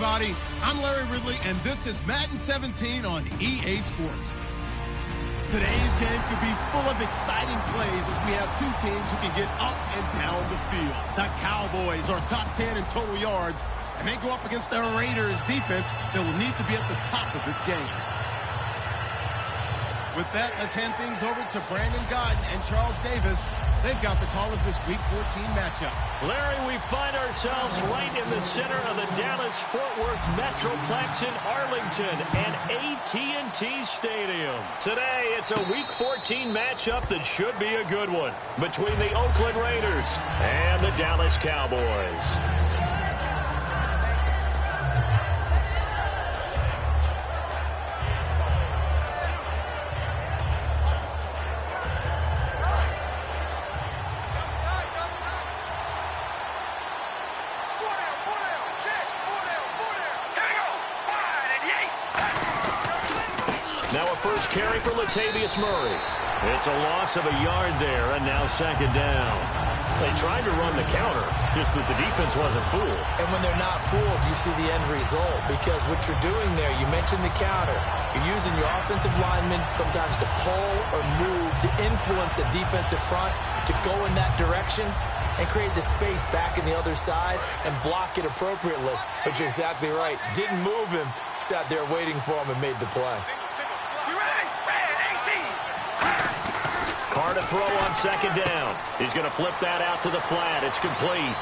everybody. I'm Larry Ridley, and this is Madden 17 on EA Sports. Today's game could be full of exciting plays as we have two teams who can get up and down the field. The Cowboys are top 10 in total yards, and they go up against the Raiders defense that will need to be at the top of its game. With that, let's hand things over to Brandon Godden and Charles Davis. They've got the call of this Week 14 matchup. Larry, we find ourselves right in the center of the Dallas-Fort Worth Metroplex in Arlington and AT&T Stadium. Today, it's a Week 14 matchup that should be a good one between the Oakland Raiders and the Dallas Cowboys. First carry for Latavius Murray. It's a loss of a yard there, and now second down. They tried to run the counter, just that the defense wasn't fooled. And when they're not fooled, you see the end result. Because what you're doing there, you mentioned the counter. You're using your offensive linemen sometimes to pull or move, to influence the defensive front, to go in that direction and create the space back in the other side and block it appropriately. But you're exactly right. Didn't move him, sat there waiting for him and made the play. Carr to throw on second down. He's going to flip that out to the flat. It's complete.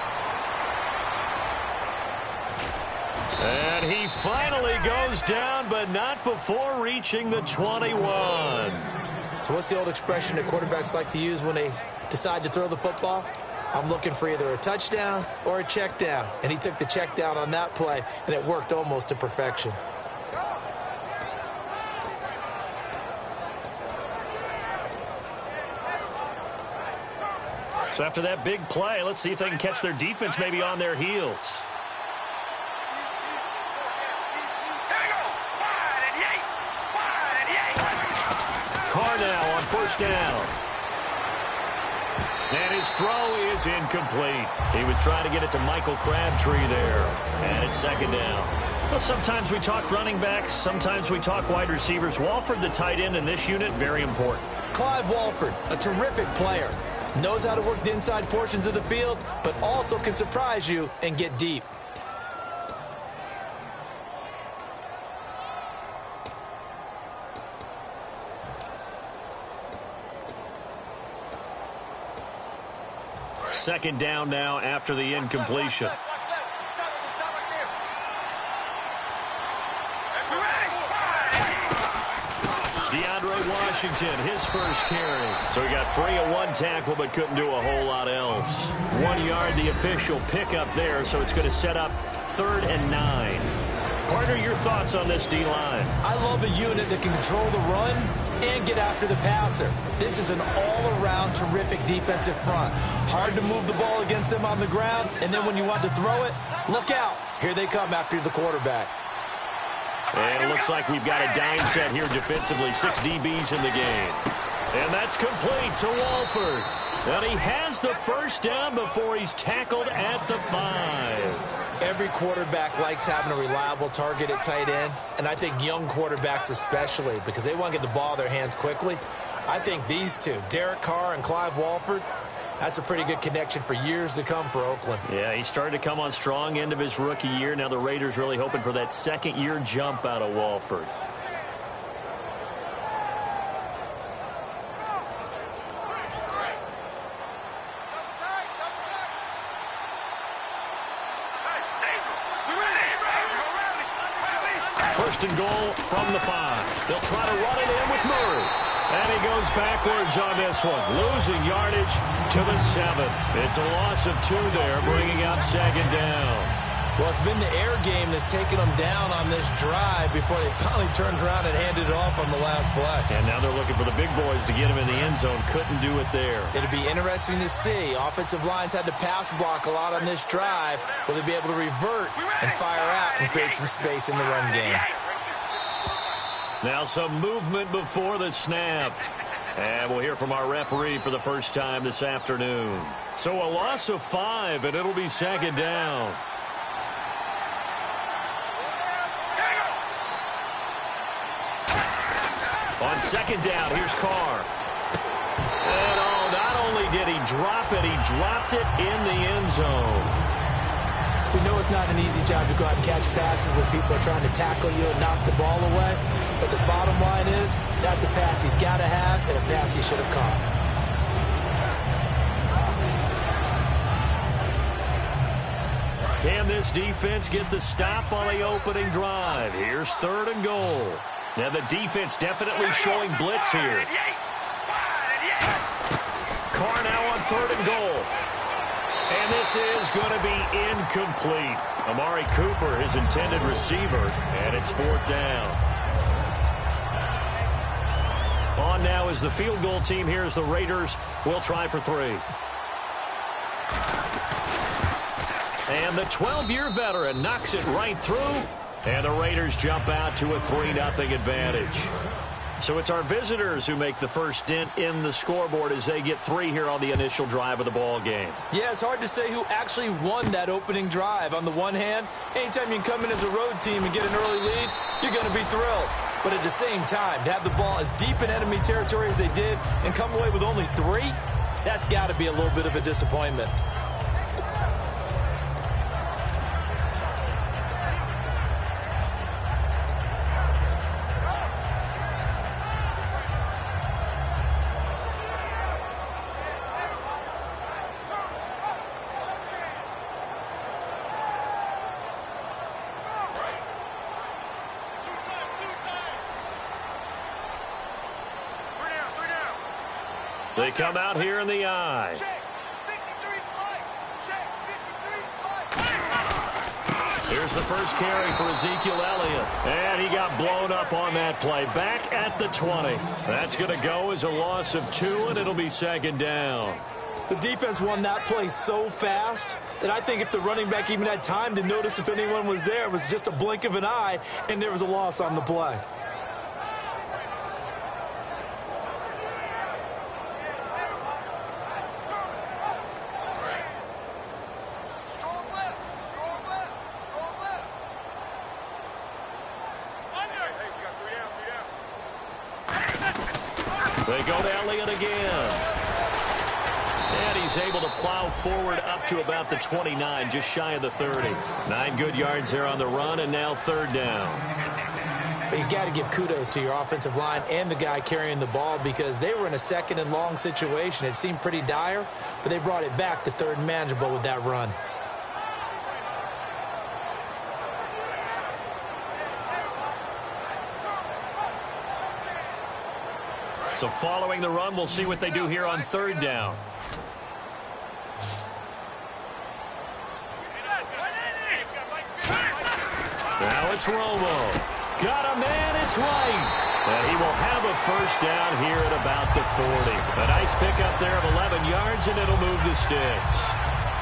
And he finally goes down, but not before reaching the 21. So what's the old expression that quarterbacks like to use when they decide to throw the football? I'm looking for either a touchdown or a check down. And he took the check down on that play, and it worked almost to perfection. So after that big play, let's see if they can catch their defense maybe on their heels. Carr now on first down. And his throw is incomplete. He was trying to get it to Michael Crabtree there. And it's second down. Well, sometimes we talk running backs. Sometimes we talk wide receivers. Walford, the tight end in this unit, very important. Clive Walford, a terrific player. Knows how to work the inside portions of the field, but also can surprise you and get deep. Second down now after the incompletion. Washington, his first carry. So he got free of one tackle, but couldn't do a whole lot else. 1 yard, the official pickup there, so it's going to set up 3rd and 9. Partner, your thoughts on this D-line? I love a unit that can control the run and get after the passer. This is an all-around terrific defensive front. Hard to move the ball against them on the ground, and then when you want to throw it, look out. Here they come after the quarterback. And it looks like we've got a dime set here defensively. 6 DBs in the game. And that's complete to Walford. And he has the first down before he's tackled at the 5. Every quarterback likes having a reliable target at tight end. And I think young quarterbacks especially, because they want to get the ball in their hands quickly. I think these two, Derek Carr and Clive Walford, that's a pretty good connection for years to come for Oakland. Yeah, he started to come on strong end of his rookie year. Now the Raiders really hoping for that second-year jump out of Walford. First and goal from the 5. They'll try to run it in with Murray. And he goes backwards on this one, losing yardage to the 7. It's a loss of 2 there, bringing up second down. Well, it's been the air game that's taken them down on this drive before they finally turned around and handed it off on the last play. And now they're looking for the big boys to get him in the end zone. Couldn't do it there. It'll be interesting to see. Offensive lines had to pass block a lot on this drive. Will they be able to revert and fire out and create some space in the run game? Now some movement before the snap. And we'll hear from our referee for the first time this afternoon. So a loss of 5, and it'll be second down. On second down, here's Carr. And not only did he drop it, he dropped it in the end zone. We know it's not an easy job to go out and catch passes when people are trying to tackle you and knock the ball away. But the bottom line is, that's a pass he's got to have and a pass he should have caught. Can this defense get the stop on the opening drive? Here's 3rd and goal. Now the defense definitely showing blitz here. Carr now on 3rd and goal. And this is going to be incomplete. Amari Cooper, his intended receiver, and it's 4th down. On now is the field goal team. Here's the Raiders. We'll try for 3. And the 12-year veteran knocks it right through. And the Raiders jump out to a 3-0 advantage. So it's our visitors who make the first dent in the scoreboard as they get 3 here on the initial drive of the ball game. Yeah, it's hard to say who actually won that opening drive. On the one hand, anytime you can come in as a road team and get an early lead, you're going to be thrilled. But at the same time, to have the ball as deep in enemy territory as they did and come away with only 3, that's got to be a little bit of a disappointment. They come out here in the eye. Here's the first carry for Ezekiel Elliott. And he got blown up on that play. Back at the 20. That's going to go as a loss of 2, and it'll be 2nd down. The defense won that play so fast that I think if the running back even had time to notice if anyone was there, it was just a blink of an eye, and there was a loss on the play. They go to Elliott again. And he's able to plow forward up to about the 29, just shy of the 30. 9 good yards there on the run, and now 3rd down. But you got to give kudos to your offensive line and the guy carrying the ball because they were in a 2nd and long situation. It seemed pretty dire, but they brought it back to 3rd and manageable with that run. So following the run, we'll see what they do here on 3rd down. Now it's Romo. Got a man, it's right. And he will have a first down here at about the 40. A nice pickup there of 11 yards, and it'll move the sticks.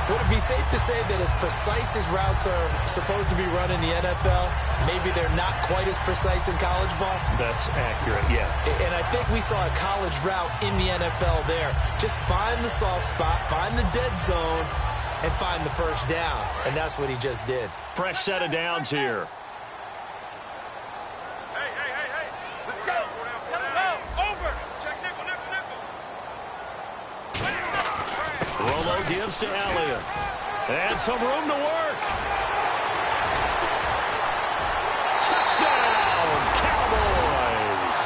Would it be safe to say that as precise as routes are supposed to be run in the NFL, maybe they're not quite as precise in college ball? That's accurate, yeah. And I think we saw a college route in the NFL there. Just find the soft spot, find the dead zone, and find the first down. And that's what he just did. Fresh set of downs here. Hey. Let's go. Over. Check nickel. Romo gives to Elliott. And some room to work. Touchdown, Cowboys.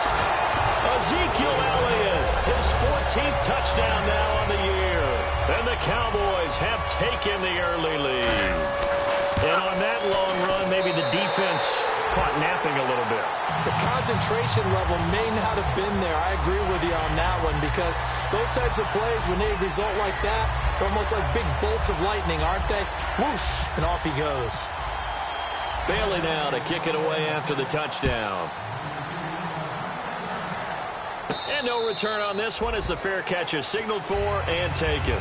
Ezekiel Elliott, his 14th touchdown now on the year. And the Cowboys have taken the early lead. And on that long run, maybe the defense caught napping a little bit. The concentration level may not have been there. I agree with you on that one because those types of plays, when they result like that, they're almost like big bolts of lightning, aren't they? Whoosh, and off he goes. Bailey now to kick it away after the touchdown. And no return on this one as the fair catch is signaled for and taken.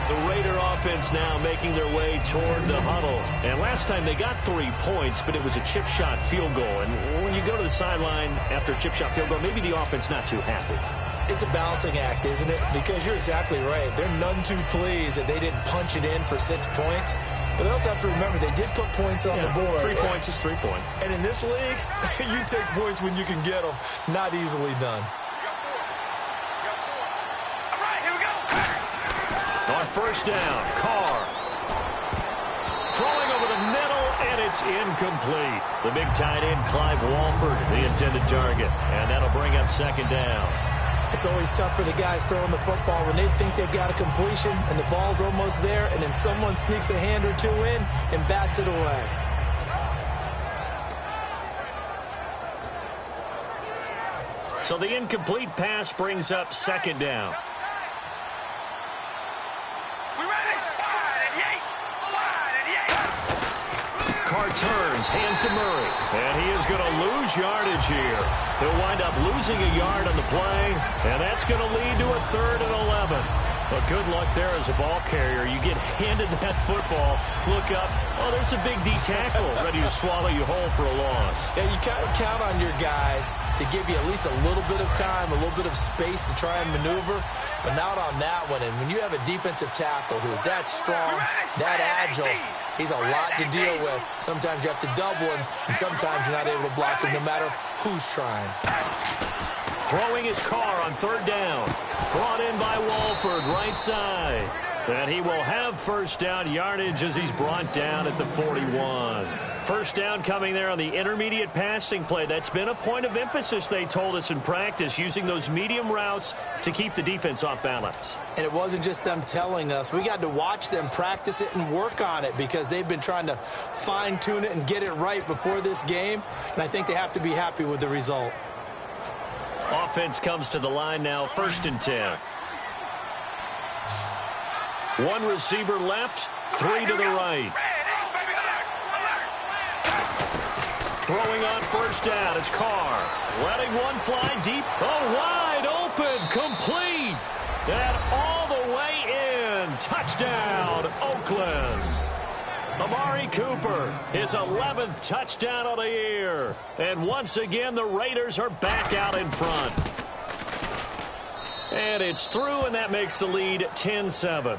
The Raider offense now making their way toward the huddle. And last time they got 3 points, but it was a chip shot field goal. And when you go to the sideline after a chip shot field goal, maybe the offense not too happy. It's a balancing act, isn't it? Because you're exactly right. They're none too pleased that they didn't punch it in for 6 points. But they also have to remember they did put points on the board. 3 points is 3 points. And in this league, you take points when you can get them. Not easily done. All right, here we go. On first down, Carr. Throwing over the middle, and it's incomplete. The big tight end, Clive Walford, the intended target. And that'll bring up second down. It's always tough for the guys throwing the football when they think they've got a completion and the ball's almost there, and then someone sneaks a hand or two in and bats it away. So the incomplete pass brings up second down. We ready? Wide and yank. Wide and yank. Carr turns, hands to Murray, and he is going to lose yardage here. He'll wind up losing a yard on the play, and that's going to lead to a 3rd and 11. But good luck there as a ball carrier. You get handed that football, look up, oh, there's a big D tackle ready to swallow you whole for a loss. Yeah, you kind of count on your guys to give you at least a little bit of time, a little bit of space to try and maneuver, but not on that one. And when you have a defensive tackle who is that strong, that agile, he's a lot to deal with. Sometimes you have to double him, and sometimes you're not able to block him no matter who's trying. Throwing his Carr on third down. Brought in by Walford, right side. And he will have first down yardage as he's brought down at the 41. First down coming there on the intermediate passing play. That's been a point of emphasis, they told us in practice, using those medium routes to keep the defense off balance. And it wasn't just them telling us. We got to watch them practice it and work on it because they've been trying to fine-tune it and get it right before this game. And I think they have to be happy with the result. Offense comes to the line now, 1st and 10. One receiver left, 3 to the right. Throwing on first down is Carr. Letting one fly deep. Oh, wide open, complete. And all the way in. Touchdown, Oakland. Amari Cooper, his 11th touchdown of the year. And once again, the Raiders are back out in front. And it's through, and that makes the lead 10-7.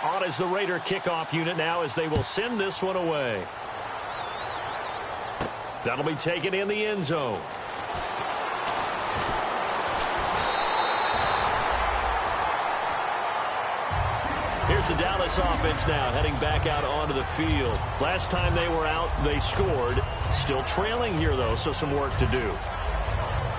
On is the Raider kickoff unit now as they will send this one away. That'll be taken in the end zone. Here's the Dallas offense now heading back out onto the field. Last time they were out, they scored. Still trailing here, though, so some work to do.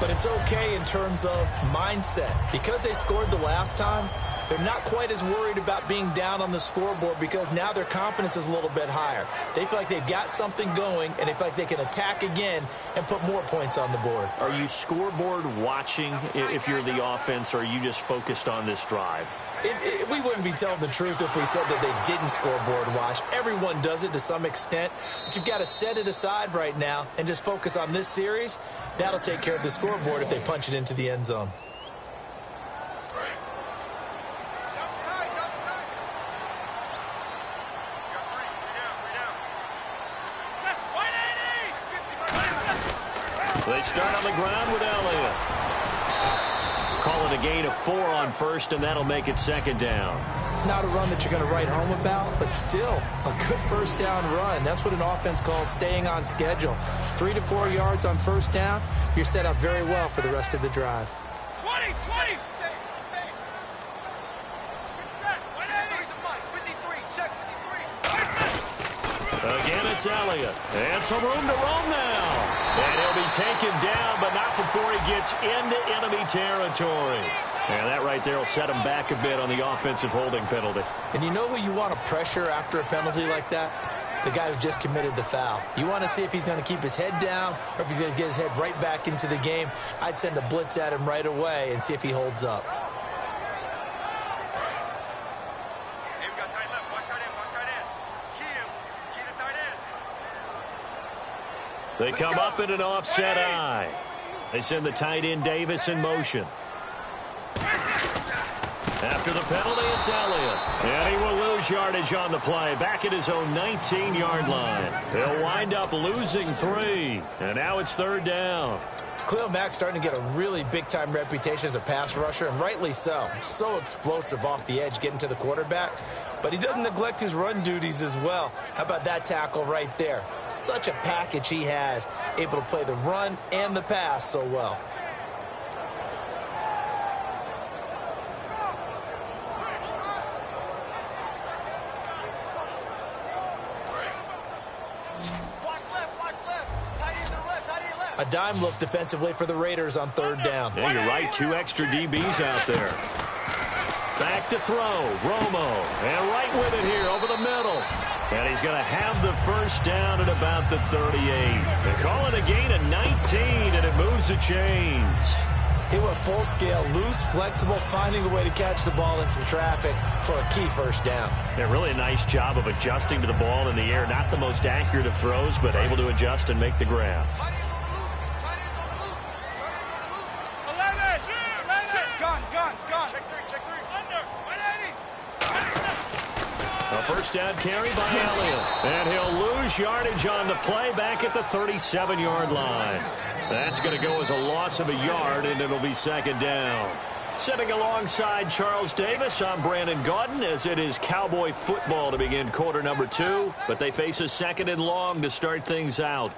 But it's okay in terms of mindset. Because they scored the last time, they're not quite as worried about being down on the scoreboard because now their confidence is a little bit higher. They feel like they've got something going, and they feel like they can attack again and put more points on the board. Are you scoreboard watching if you're the offense, or are you just focused on this drive? We wouldn't be telling the truth if we said that they didn't scoreboard watch. Everyone does it to some extent, but you've got to set it aside right now and just focus on this series. That'll take care of the scoreboard if they punch it into the end zone. They start on the ground with Elliott. Call it a gain of 4 on first, and that'll make it second down. Not a run that you're going to write home about, but still a good first down run. That's what an offense calls staying on schedule. 3 to 4 yards on first down, you're set up very well for the rest of the drive. 20, 20. Again, it's Elliott. And some room to roam now. And he'll be taken down, but not before he gets into enemy territory. And that right there will set him back a bit on the offensive holding penalty. And you know who you want to pressure after a penalty like that? The guy who just committed the foul. You want to see if he's going to keep his head down or if he's going to get his head right back into the game. I'd send a blitz at him right away and see if he holds up. They come up in an offset eye. They send the tight end Davis in motion. After the penalty, it's Elliott. And he will lose yardage on the play, back at his own 19-yard line. He'll wind up losing 3. And now it's 3rd down. Khalil Mack's starting to get a really big-time reputation as a pass rusher, and rightly so. So explosive off the edge, getting to the quarterback. But he doesn't neglect his run duties as well. How about that tackle right there? Such a package he has, able to play the run and the pass so well. A dime look defensively for the Raiders on 3rd down. Yeah, you're right. 2 extra DBs out there. Back to throw. Romo. And right with it here over the middle. And he's going to have the 1st down at about the 38. They call it a gain of 19, and it moves the chains. He went full scale, loose, flexible, finding a way to catch the ball in some traffic for a key 1st down. Yeah, really a nice job of adjusting to the ball in the air. Not the most accurate of throws, but able to adjust and make the grab. A 1st down carry by Elliott. And he'll lose yardage on the play back at the 37-yard line. That's going to go as a loss of a yard, and it'll be 2nd down. Sitting alongside Charles Davis, I'm Brandon Gaudin, as it is Cowboy football to begin quarter number 2. But they face a 2nd and long to start things out.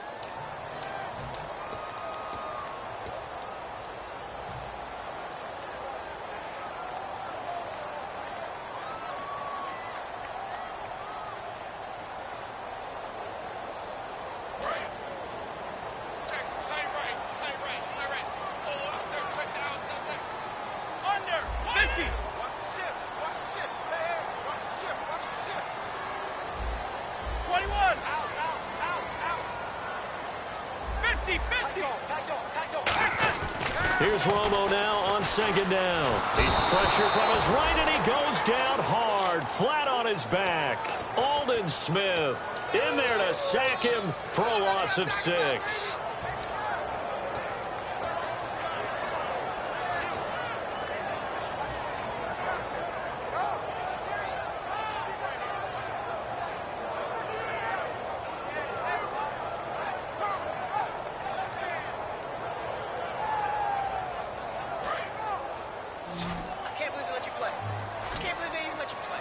Here's Romo now on 2nd down. He's pressured from his right, and he goes down hard, flat on his back. Aldon Smith in there to sack him for a loss of 6.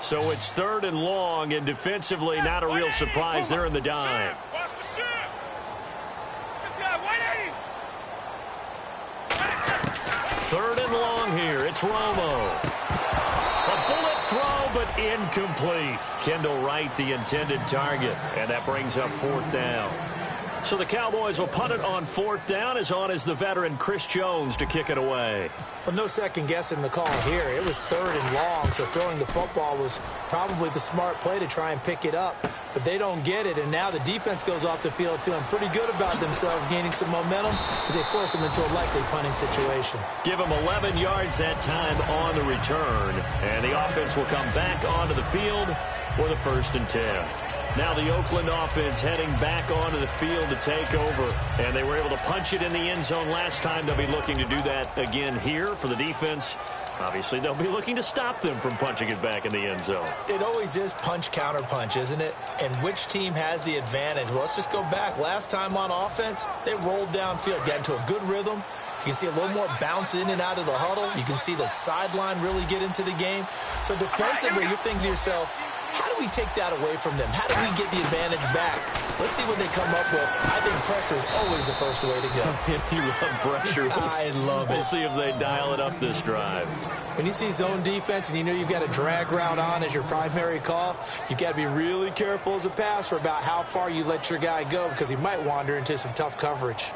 So it's 3rd and long, and defensively not a real surprise. They're in the dime. 3rd and long here. It's Romo. A bullet throw, but incomplete. Kendall Wright, the intended target, and that brings up 4th down. So the Cowboys will punt it on 4th down, as on is the veteran Chris Jones to kick it away. Well, no second guessing the call here. It was 3rd and long, so throwing the football was probably the smart play to try and pick it up. But they don't get it, and now the defense goes off the field feeling pretty good about themselves, gaining some momentum as they force them into a likely punting situation. Give them 11 yards that time on the return, and the offense will come back onto the field for the 1st and 10. Now the Oakland offense heading back onto the field to take over. And they were able to punch it in the end zone last time. They'll be looking to do that again here for the defense. Obviously, they'll be looking to stop them from punching it back in the end zone. It always is punch, counter punch, isn't it? And which team has the advantage? Well, let's just go back. Last time on offense, they rolled downfield, got into a good rhythm. You can see a little more bounce in and out of the huddle. You can see the sideline really get into the game. So defensively, you're thinking to yourself, how do we take that away from them? How do we get the advantage back? Let's see what they come up with. I think pressure is always the first way to go. You love pressure. I love it. We'll see if they dial it up this drive. When you see zone defense and you know you've got a drag route on as your primary call, you've got to be really careful as a passer about how far you let your guy go because he might wander into some tough coverage.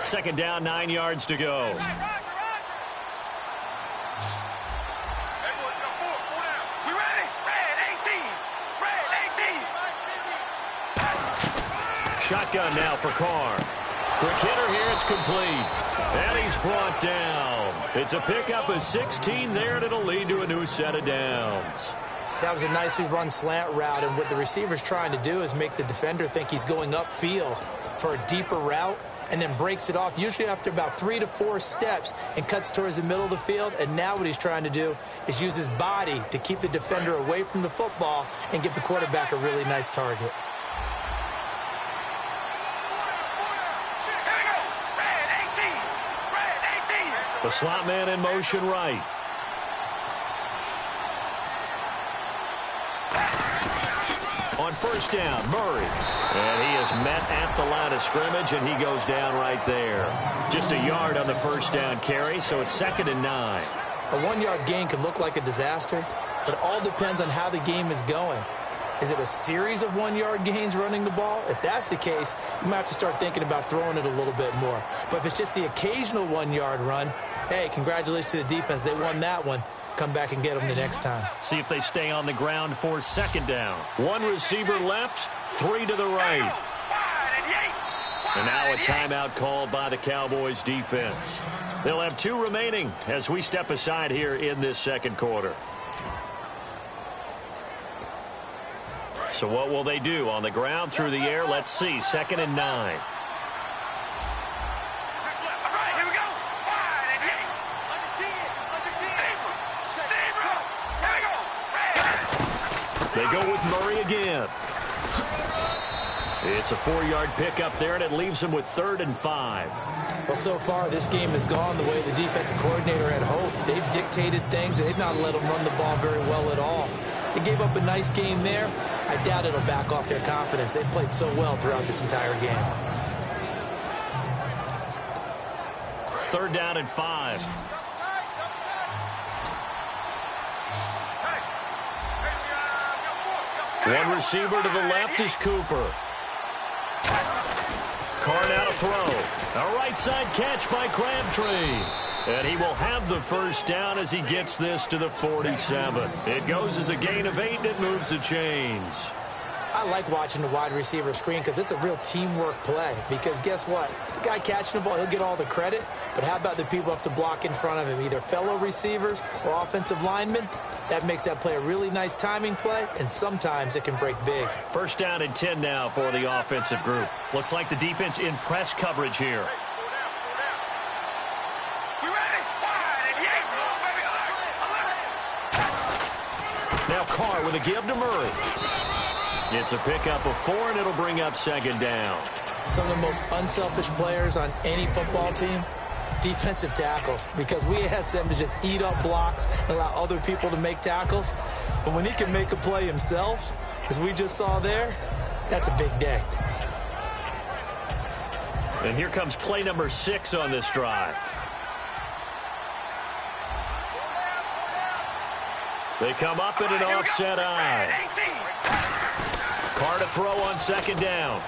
Second down, 9 yards to go. Shotgun now for Carr. Quick hitter here, it's complete. And he's brought down. It's a pickup of 16 there, and it'll lead to a new set of downs. That was a nicely run slant route, and what the receiver's trying to do is make the defender think he's going upfield for a deeper route, and then breaks it off, usually after about 3 to 4 steps, and cuts towards the middle of the field. And now what he's trying to do is use his body to keep the defender away from the football and give the quarterback a really nice target. The slot man in motion right. On first down, Murray. And he is met at the line of scrimmage, and he goes down right there. Just a yard on the first down carry, so it's 2nd and 9. A 1-yard gain could look like a disaster, but it all depends on how the game is going. Is it a series of 1-yard gains running the ball? If that's the case, you might have to start thinking about throwing it a little bit more. But if it's just the occasional 1-yard run, hey, congratulations to the defense. They won that one. Come back and get them the next time. See if they stay on the ground for 2nd down. 1 receiver left, 3 to the right. And now a timeout called by the Cowboys defense. They'll have 2 remaining as we step aside here in this second quarter. So what will they do? On the ground, through the air, let's see. 2nd and 9. They go with Murray again. It's a 4-yard pickup there, and it leaves him with 3rd and 5. Well, so far, this game has gone the way the defensive coordinator had hoped. They've dictated things, and they've not let them run the ball very well at all. They gave up a nice game there. I doubt it'll back off their confidence. They've played so well throughout this entire game. 3rd down and 5. One receiver to the left is Cooper. Carr now to throw. A right side catch by Crabtree. And he will have the first down as he gets this to the 47. It goes as a gain of 8, and it moves the chains. I like watching the wide receiver screen because it's a real teamwork play. Because guess what? The guy catching the ball, he'll get all the credit. But how about the people up to block in front of him, either fellow receivers or offensive linemen? That makes that play a really nice timing play, and sometimes it can break big. 1st down and 10 now for the offensive group. Looks like the defense in press coverage here. Now Carr with a give to Murray. It's a pickup of 4, and it'll bring up 2nd down. Some of the most unselfish players on any football team, defensive tackles, because we ask them to just eat up blocks and allow other people to make tackles. But when he can make a play himself, as we just saw there, that's a big day. And here comes play number 6 on this drive. They come up in an offset eye. Carr to throw on 2nd down.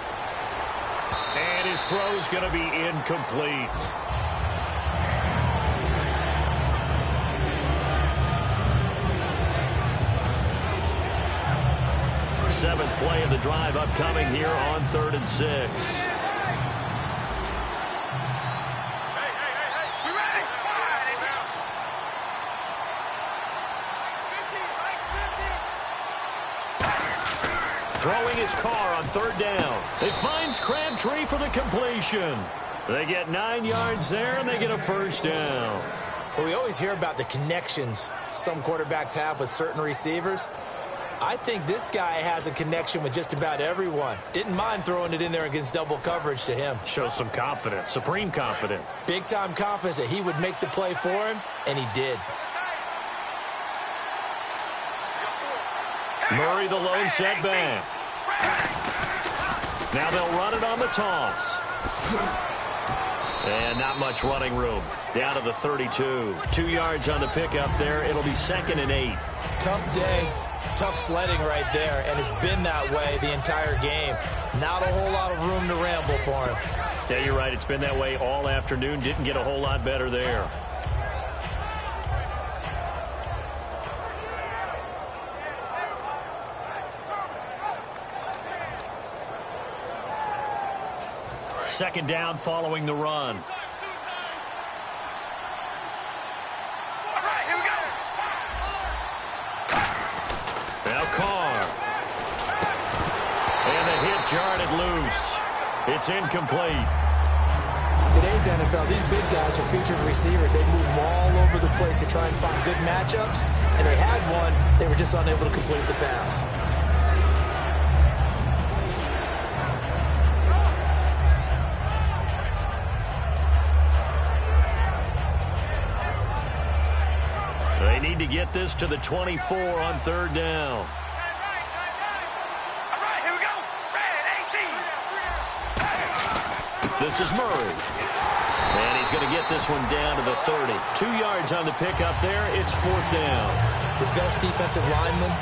And his throw's going to be incomplete. Seventh play of the drive upcoming here on 3rd and 6. Throwing his Carr on 3rd down. It finds Crabtree for the completion. They get 9 yards there, and they get a first down. Well, we always hear about the connections some quarterbacks have with certain receivers. I think this guy has a connection with just about everyone. Didn't mind throwing it in there against double coverage to him. Shows some confidence, supreme confidence. Big-time confidence that he would make the play for him, and he did. Murray the lone setback. Now they'll run it on the toss. And not much running room. Down to the 32. 2 yards on the pickup there. It'll be 2nd and 8. Tough day. Tough sledding right there, and it's been that way the entire game. Not a whole lot of room to ramble for him. Yeah, you're right. It's been that way all afternoon. Didn't get a whole lot better there. Second down following the run. Carr. And the hit jarred it loose. It's incomplete. Today's NFL, these big guys are featured receivers. They move all over the place to try and find good matchups, and they had one. They were just unable to complete the pass. They need to get this to the 24 on third down. This is Murray. And he's going to get this one down to the 30. 2 yards on the pickup there. It's fourth down. The best defensive linemen,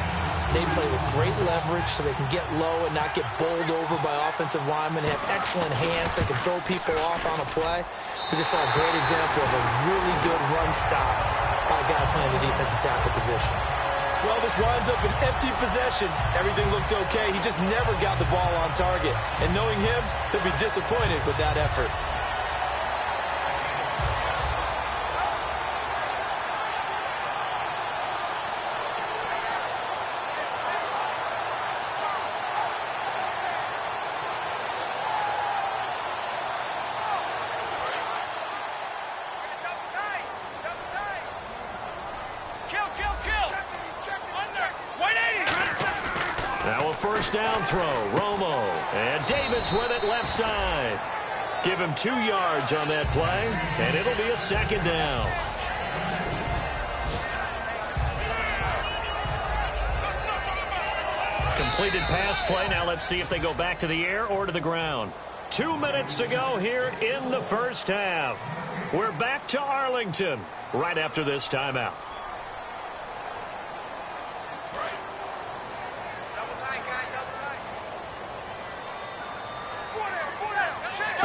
they play with great leverage so they can get low and not get bowled over by offensive linemen. They have excellent hands. They can throw people off on a play. We just saw a great example of a really good run stop by a guy playing the defensive tackle position. Well, this winds up an empty possession. Everything looked okay. He just never got the ball on target. And knowing him, he'll be disappointed with that effort. Now a first down throw. Romo. And Davis with it left side. Give him 2 yards on that play, and it'll be a second down. Completed pass play. Now let's see if they go back to the air or to the ground. 2 minutes to go here in the first half. We're back to Arlington right after this timeout.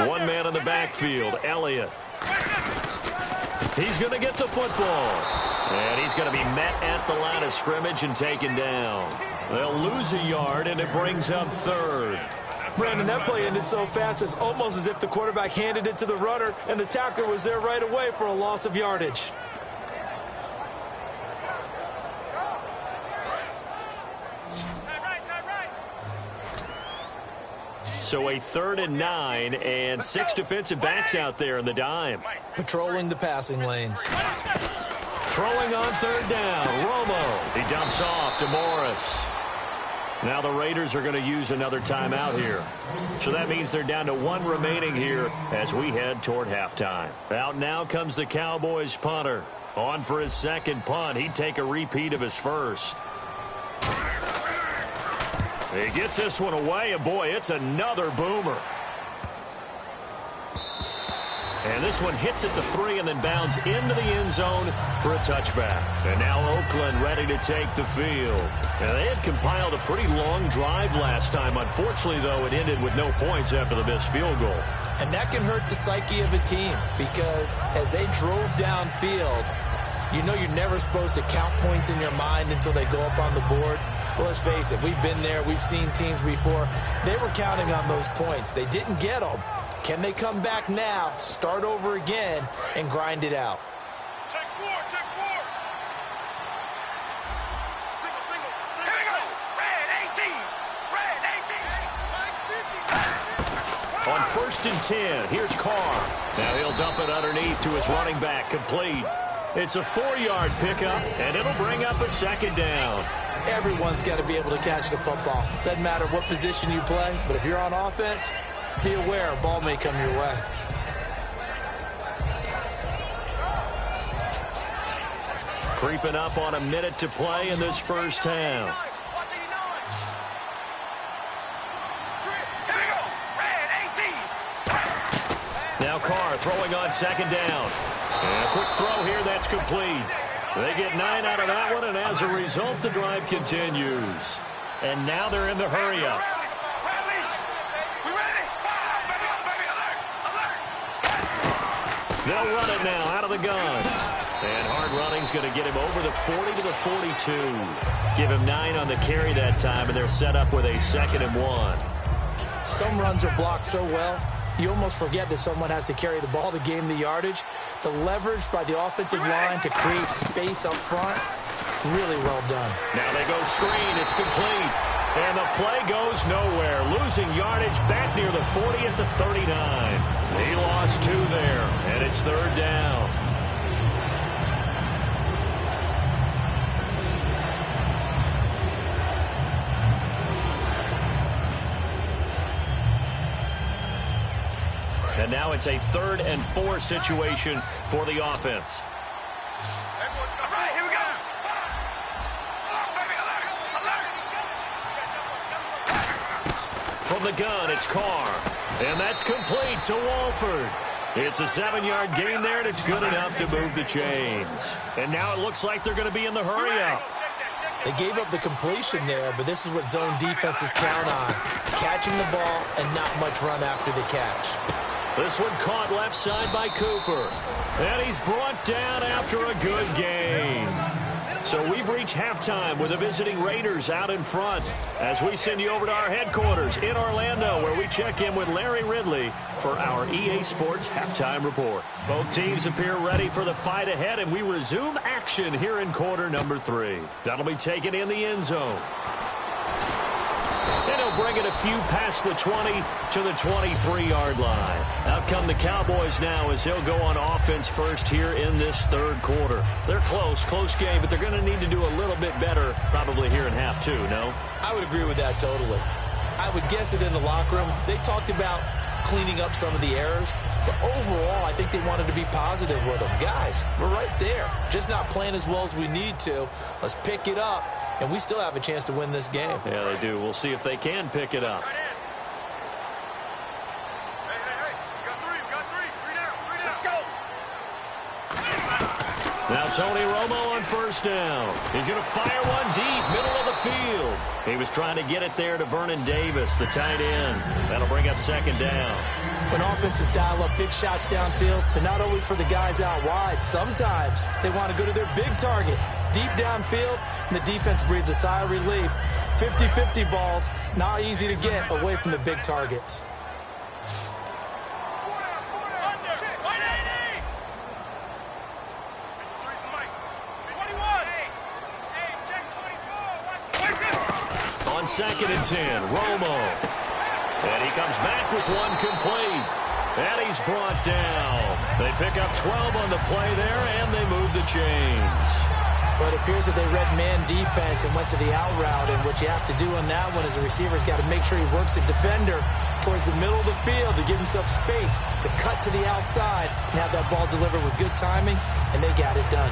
One man in the backfield, Elliott. He's going to get the football. And he's going to be met at the line of scrimmage and taken down. They'll lose a yard, and it brings up third. Brandon, that play ended so fast, it's almost as if the quarterback handed it to the runner, and the tackler was there right away for a loss of yardage. So a 3rd and 9, and 6 defensive backs out there in the dime. Patrolling the passing lanes. Throwing on third down, Romo. He dumps off to Morris. Now the Raiders are going to use another timeout here. So that means they're down to 1 remaining here as we head toward halftime. Out now comes the Cowboys punter. On for his second punt. He'd take a repeat of his first. He gets this one away, and boy, it's another boomer. And this one hits at the 3 and then bounds into the end zone for a touchback. And now Oakland ready to take the field. Now, they had compiled a pretty long drive last time. Unfortunately, though, it ended with no points after the missed field goal. And that can hurt the psyche of a team because as they drove downfield, you know you're never supposed to count points in your mind until they go up on the board. Well, let's face it, we've been there. We've seen teams before. They were counting on those points. They didn't get them. Can they come back now, start over again, and grind it out? Check 4, check 4. Single. Here we go. Red 18. Red 18. On 1st and 10, here's Carr. Now he'll dump it underneath to his running back, complete. It's a 4-yard pickup, and it'll bring up a second down. Everyone's got to be able to catch the football. Doesn't matter what position you play, but if you're on offense, be aware a ball may come your way. Creeping up on a minute to play in this first half. Now Carr throwing on second down. And a quick throw here, that's complete. They get 9 out of that one, and as a result, the drive continues. And now they're in the hurry-up. They'll run it now out of the gun. And hard running's going to get him over the 40 to the 42. Give him 9 on the carry that time, and they're set up with a 2nd and 1. Some runs are blocked so well, you almost forget that someone has to carry the ball to gain the yardage. The leverage by the offensive line to create space up front, Really well done. Now they go screen. It's complete. And the play goes nowhere. Losing yardage back near the 40 at the 39. He lost 2 there, and it's 3rd down. And now it's a 3rd and 4 situation for the offense. All right, here we go. From the gun, it's Carr. And that's complete to Walford. It's a 7-yard gain there, and it's good enough to move the chains. And now it looks like they're going to be in the hurry-up. They gave up the completion there, but this is what zone defenses count on. Catching the ball and not much run after the catch. This one caught left side by Cooper. And he's brought down after a good gain. So we've reached halftime with the visiting Raiders out in front as we send you over to our headquarters in Orlando, where we check in with Larry Ridley for our EA Sports Halftime Report. Both teams appear ready for the fight ahead, and we resume action here in quarter number 3. That'll be taken in the end zone. And he'll bring it a few past the 20 to the 23-yard line. Out come the Cowboys now as they'll go on offense first here in this 3rd quarter. They're close game, but they're going to need to do a little bit better probably here in half 2, no? I would agree with that totally. I would guess it in the locker room. They talked about cleaning up some of the errors, but overall, I think they wanted to be positive with them. Guys, we're right there. Just not playing as well as we need to. Let's pick it up. And we still have a chance to win this game. Yeah, they do. We'll see if they can pick it up. Hey, we got 3 down. Let's go. Now Tony Romo on 1st down. He's going to fire one deep, middle of the field. He was trying to get it there to Vernon Davis, the tight end. That'll bring up 2nd down. When offenses dial up big shots downfield, they're not always for the guys out wide. Sometimes they want to go to their big target, deep downfield, and the defense breathes a sigh of relief. 50-50 balls, not easy to get away from the big targets. On 2nd and 10, Romo. And he comes back with one complete. And he's brought down. They pick up 12 on the play there, and they move the chains. But it appears that they read man defense and went to the out route, and what you have to do on that one is the receiver's got to make sure he works the defender towards the middle of the field to give himself space to cut to the outside and have that ball delivered with good timing, and they got it done.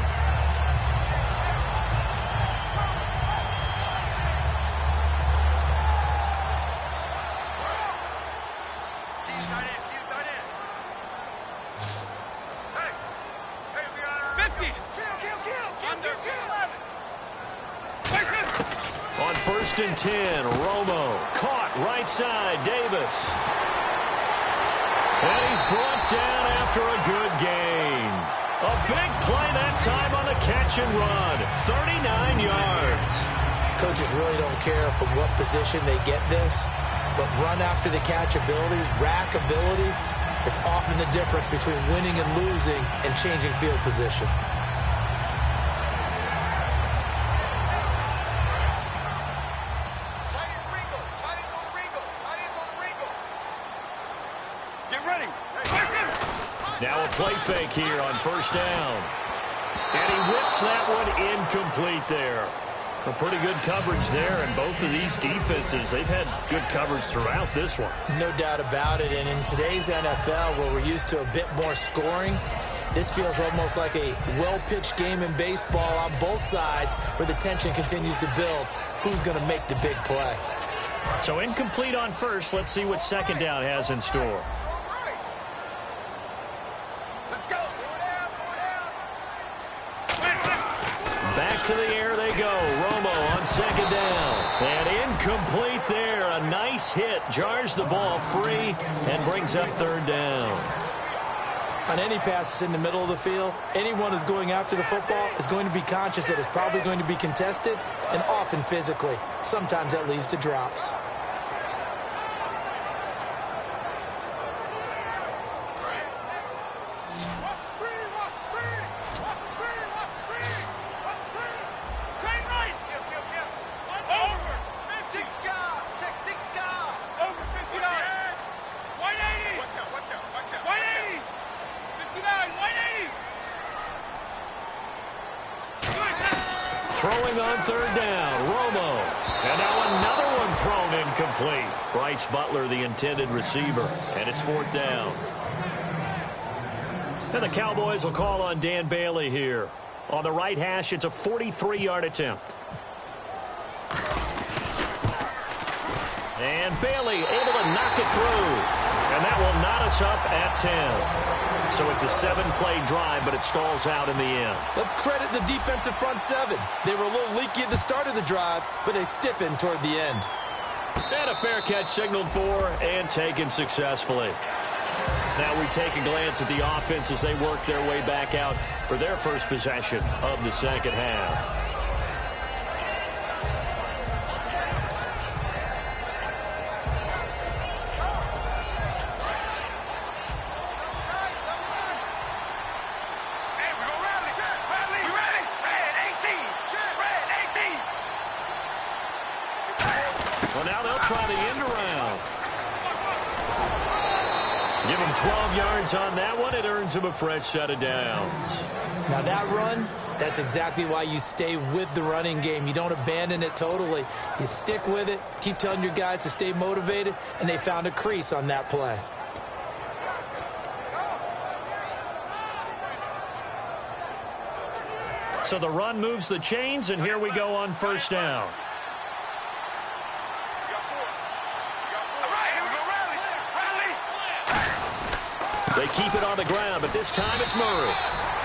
On 1st and 10, Romo caught right side, Davis. And he's brought down after a good gain. A big play that time on the catch and run. 39 yards. Coaches really don't care from what position they get this, but run after the catch ability, rack ability, is often the difference between winning and losing and changing field position. Now a play fake here on 1st down. And he whips that one incomplete there. A pretty good coverage there, and both of these defenses, they've had good coverage throughout this one. No doubt about it, and in today's NFL, where we're used to a bit more scoring, this feels almost like a well-pitched game in baseball on both sides where the tension continues to build. Who's going to make the big play? So incomplete on 1st. Let's see what 2nd down has in store. Back to the air they go. Romo on 2nd down. And incomplete there. A nice hit. Jars the ball free and brings up 3rd down. On any passes in the middle of the field, anyone who's going after the football is going to be conscious that it's probably going to be contested, and often physically. Sometimes that leads to drops. throwing on third down. Romo. And now another one thrown incomplete. Bryce Butler, the intended receiver. And it's fourth down. And the Cowboys will call on Dan Bailey here. On the right hash, it's a 43-yard attempt. And Bailey able to knock it through. And that will knot us up at 10. So it's a 7-play drive, but it stalls out in the end. Let's credit the defensive front seven. They were a little leaky at the start of the drive, but they stiffened toward the end. And a fair catch signaled for and taken successfully. Now we take a glance at the offense as they work their way back out for their first possession of the second half. Well, now they'll try the end around. Give him 12 yards on that one. It earns him a fresh set of downs. Now that run, that's exactly why you stay with the running game. You don't abandon it totally. You stick with it, keep telling your guys to stay motivated, and they found a crease on that play. So the run moves the chains, and here we go on first down. They keep it on the ground, but this time it's Murray.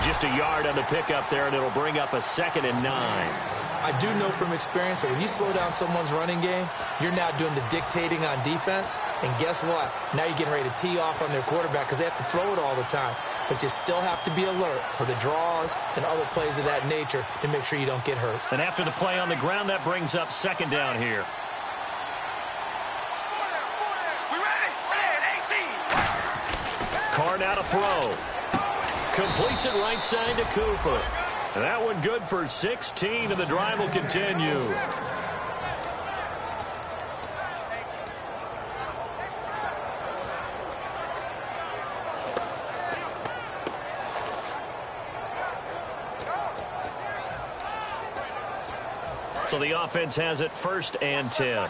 Just a yard on the pickup there, and it'll bring up a 2nd and 9. I do know from experience that when you slow down someone's running game, you're now doing the dictating on defense. And guess what? Now you're getting ready to tee off on their quarterback because they have to throw it all the time. But you still have to be alert for the draws and other plays of that nature to make sure you don't get hurt. And after the play on the ground, that brings up 2nd down here. Carr now to throw. Completes it right side to Cooper. And that one good for 16, and the drive will continue. So the offense has it 1st and 10.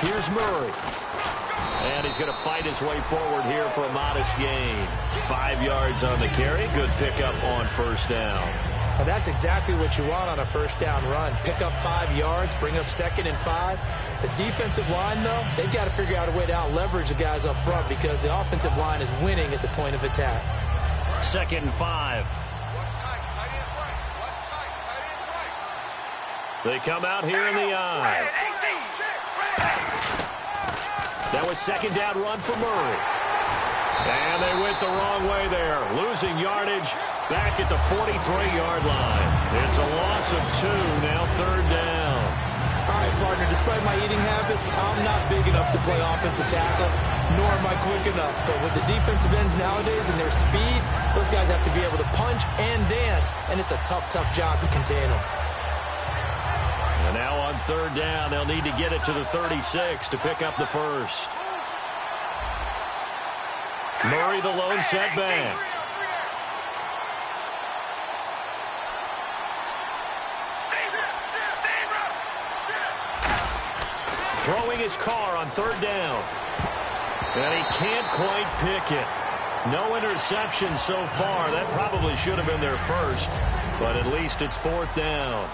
Here's Murray. And he's going to fight his way forward here for a modest gain. 5 yards on the carry. Good pickup on first down. And that's exactly what you want on a first down run. Pick up 5 yards, bring up 2nd and 5. The defensive line, though, they've got to figure out a way to out-leverage the guys up front because the offensive line is winning at the point of attack. 2nd and 5. They come out here in the eye. That was 2nd down run for Murray. And they went the wrong way there. Losing yardage back at the 43-yard line. It's a loss of 2, now 3rd down. All right, partner, despite my eating habits, I'm not big enough to play offensive tackle, nor am I quick enough. But with the defensive ends nowadays and their speed, those guys have to be able to punch and dance, and it's a tough, tough job to contain them. And now on 3rd down, they'll need to get it to the 36 to pick up the first. Murray, the lone setback. Throwing his car on 3rd down. And he can't quite pick it. No interception so far. That probably should have been their first. But at least it's 4th down.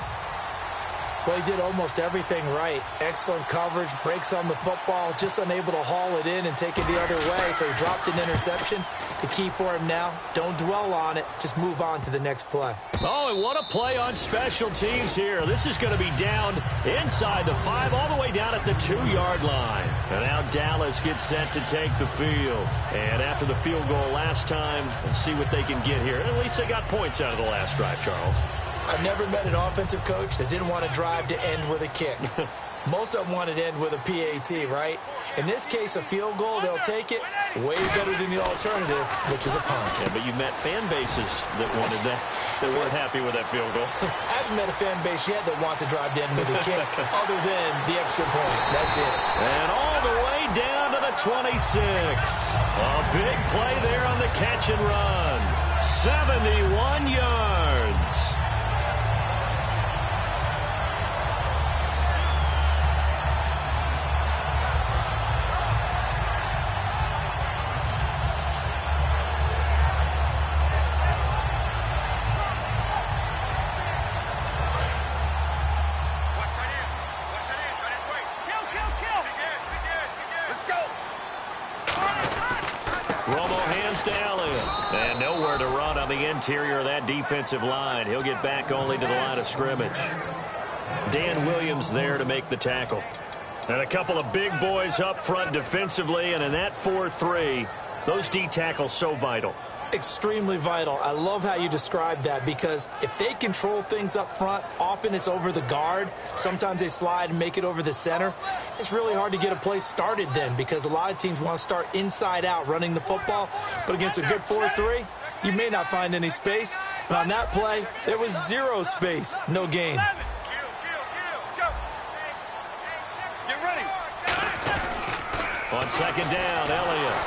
Well, he did almost everything right. Excellent coverage, breaks on the football, just unable to haul it in and take it the other way, so he dropped an interception. The key for him now, don't dwell on it, just move on to the next play. Oh, and what a play on special teams here. This is going to be down inside the 5, all the way down at the 2-yard line. And now Dallas gets set to take the field. And after the field goal last time, let's see what they can get here. At least they got points out of the last drive, Charles. I've never met an offensive coach that didn't want to drive to end with a kick. Most of them want it end with a PAT, right? In this case, a field goal, they'll take it way better than the alternative, which is a punt. Yeah, but you've met fan bases that wanted that, that weren't happy with that field goal. I haven't met a fan base yet that wants to drive to end with a kick other than the extra point. That's it. And all the way down to the 26. A big play there on the catch and run. 71 yards. And nowhere to run on the interior of that defensive line. He'll get back only to the line of scrimmage. Dan Williams there to make the tackle. And a couple of big boys up front defensively, and in that 4-3, those D tackles so vital. Extremely vital. I love how you describe that, because if they control things up front, often it's over the guard. Sometimes they slide and make it over the center. It's really hard to get a play started then, because a lot of teams want to start inside out running the football. But against a good 4-3, you may not find any space. And on that play, there was zero space. No gain. On second down, Elliott.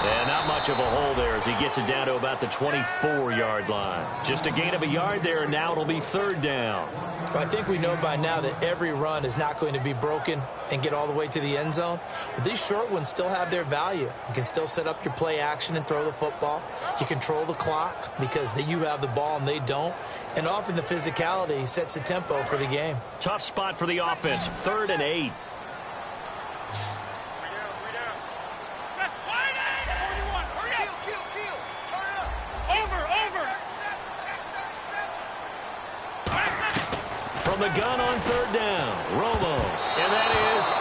And not much of a hole there as he gets it down to about the 24-yard line. Just a gain of a yard there, and now it'll be third down. Well, I think we know by now that every run is not going to be broken and get all the way to the end zone. But these short ones still have their value. You can still set up your play action and throw the football. You control the clock because you have the ball and they don't. And often the physicality sets the tempo for the game. Tough spot for the offense, 3rd and 8. From the gun on 3rd down, Romo, and that is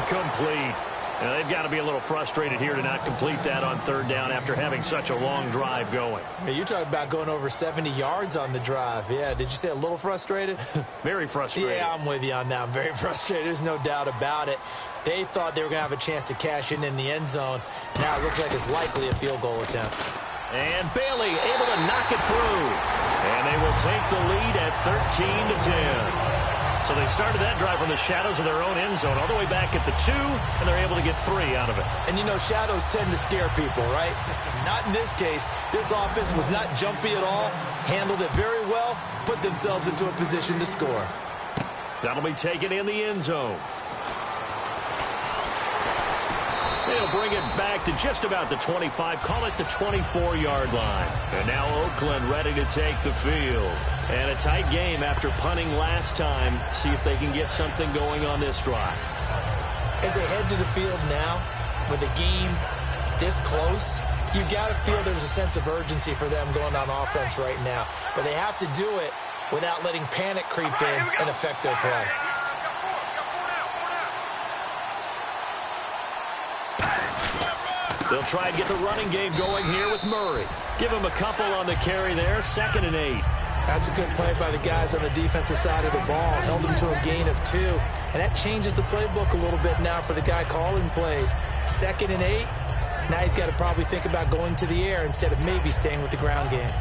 incomplete. Now, they've got to be a little frustrated here to not complete that on 3rd down after having such a long drive going. Hey, you're talking about going over 70 yards on the drive. Yeah, did you say a little frustrated? Very frustrated. Yeah, I'm with you on that. I'm very frustrated. There's no doubt about it. They thought they were going to have a chance to cash in the end zone. Now it looks like it's likely a field goal attempt. And Bailey able to knock it through. And they will take the lead at 13-10. So they started that drive from the shadows of their own end zone all the way back at the 2, and they're able to get 3 out of it. And, you know, shadows tend to scare people, right? Not in this case. This offense was not jumpy at all, handled it very well, put themselves into a position to score. That'll be taken in the end zone. They'll bring it back to just about the 25, call it the 24-yard line. And now Oakland ready to take the field. And a tight game after punting last time. See if they can get something going on this drive. As they head to the field now, with the game this close, you've got to feel there's a sense of urgency for them going on offense right now. But they have to do it without letting panic creep in and affect their play. They'll try and get the running game going here with Murray. Give him a couple on the carry there, 2nd and 8. That's a good play by the guys on the defensive side of the ball. Held him to a gain of 2. And that changes the playbook a little bit now for the guy calling plays. 2nd and 8. Now he's got to probably think about going to the air instead of maybe staying with the ground game.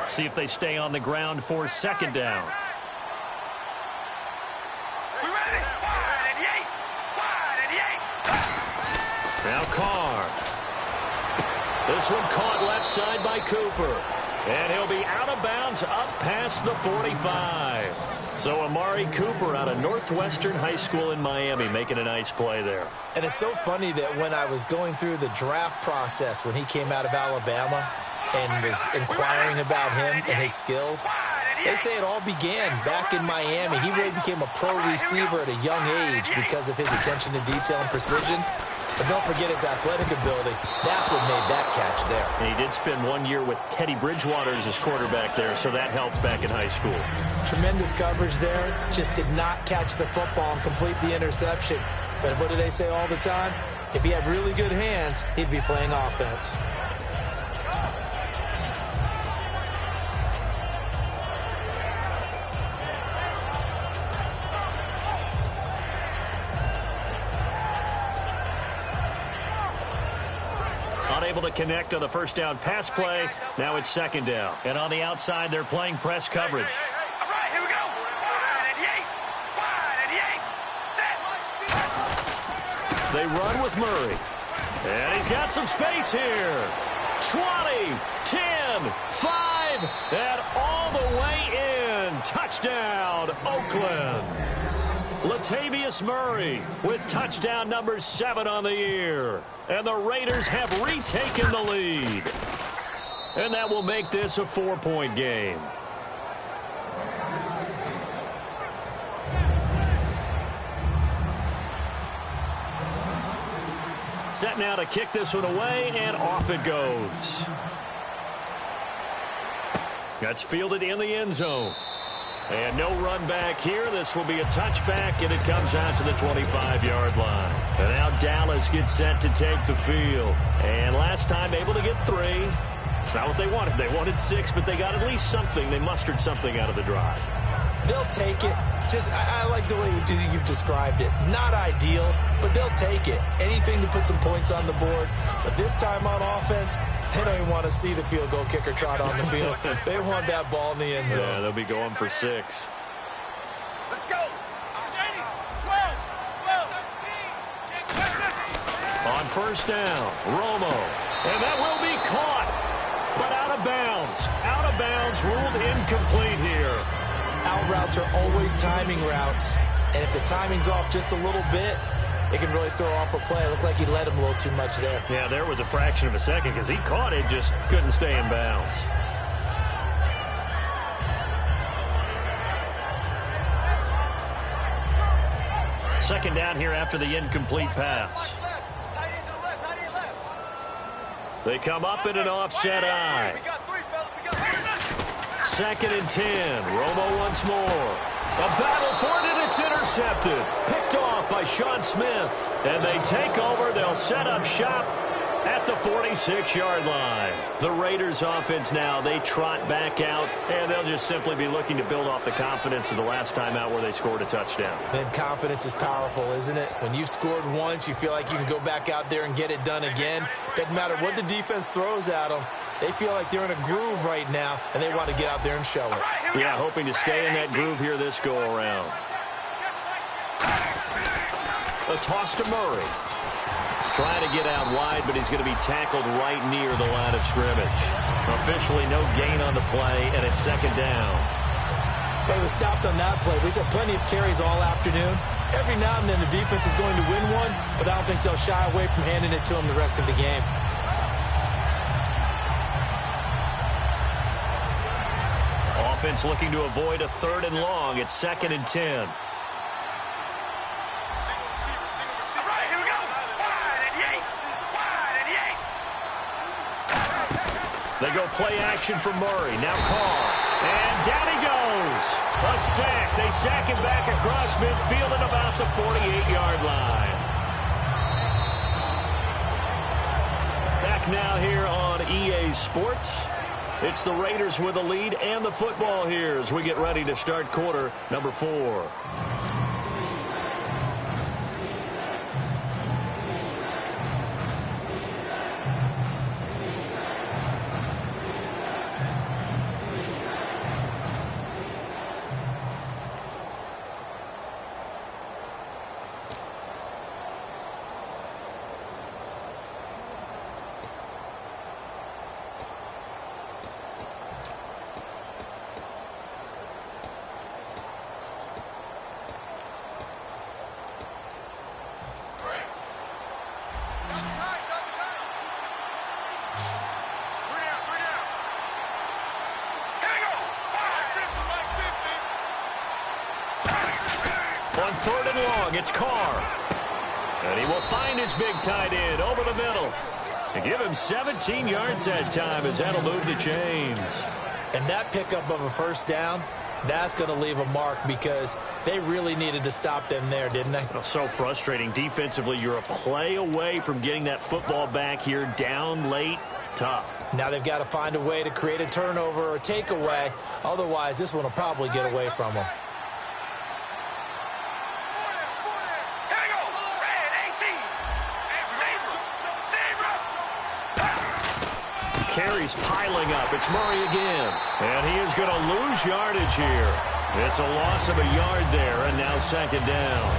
See if they stay on the ground for 2nd down. Now Carr. This one caught left side by Cooper. And he'll be out of bounds up past the 45. So Amari Cooper out of Northwestern High School in Miami making a nice play there. And it's so funny that when I was going through the draft process when he came out of Alabama and was inquiring about him and his skills, they say it all began back in Miami. He really became a pro receiver at a young age because of his attention to detail and precision. But don't forget his athletic ability. That's what made that catch there. And he did spend 1 year with Teddy Bridgewater as his quarterback there, so that helped back in high school. Tremendous coverage there. Just did not catch the football and complete the interception. But what do they say all the time? If he had really good hands, he'd be playing offense. Unable to connect on the first down pass play. Now it's second down. And on the outside, they're playing press coverage. All right, here we go. Wide and yank. Set. They run with Murray. And he's got some space here. 20, 10, 5, and all the way in. Touchdown, Oakland. Latavius Murray with touchdown number 7 on the year. And the Raiders have retaken the lead. And that will make this a 4-point game. Set now to kick this one away, and off it goes. That's fielded in the end zone. And no run back here. This will be a touchback, and it comes out to the 25-yard line. And now Dallas gets set to take the field. And last time able to get 3. It's not what they wanted. They wanted 6, but they got at least something. They mustered something out of the drive. They'll take it. I like the way you've described it. Not ideal, but they'll take it. Anything to put some points on the board. But this time on offense, they don't even want to see the field goal kicker trot on the field. They want that ball in the end zone. Yeah, they'll be going for 6. Let's go. 12, 13. On first down, Romo. And that will be caught, but out of bounds. Out of bounds, ruled incomplete here. Out routes are always timing routes, and if the timing's off just a little bit, it can really throw off a play. It looked like he led him a little too much there. Yeah, there was a fraction of a second because he caught it, just couldn't stay in bounds. Second down here after the incomplete pass. They come up in an offset eye. Second and 10. Romo once more. A battle for it, and it's intercepted. Picked off by Sean Smith. And they take over. They'll set up shop at the 46-yard line. The Raiders offense now, they trot back out, and they'll just simply be looking to build off the confidence of the last time out where they scored a touchdown. Then confidence is powerful, isn't it? When you've scored once, you feel like you can go back out there and get it done again. Doesn't matter what the defense throws at them. They feel like they're in a groove right now, and they want to get out there and show it. Yeah, hoping to stay in that groove here this go-around. A toss to Murray. Trying to get out wide, but he's going to be tackled right near the line of scrimmage. Officially no gain on the play, and it's second down. Well, he was stopped on that play, but he's had plenty of carries all afternoon. Every now and then the defense is going to win one, but I don't think they'll shy away from handing it to him the rest of the game. Offense looking to avoid a 3rd and long. It's 2nd and 10. They go play action for Murray. Now Carr. And down he goes. A sack. They sack him back across midfield at about the 48-yard line. Back now here on EA Sports. It's the Raiders with the lead and the football here as we get ready to start quarter number 4. On 3rd and long, it's Carr. And he will find his big tight end over the middle. And give him 17 yards that time as that'll move the chains. And that pickup of a first down, That's going to leave a mark because they really needed to stop them there, didn't they? Oh, so frustrating. Defensively, you're a play away from getting that football back here, down late. Tough. Now they've got to find a way to create a turnover or takeaway. Otherwise, this one will probably get away from them. Carries piling up. It's Murray again. And he is going to lose yardage here. It's a loss of a yard there, and now second down.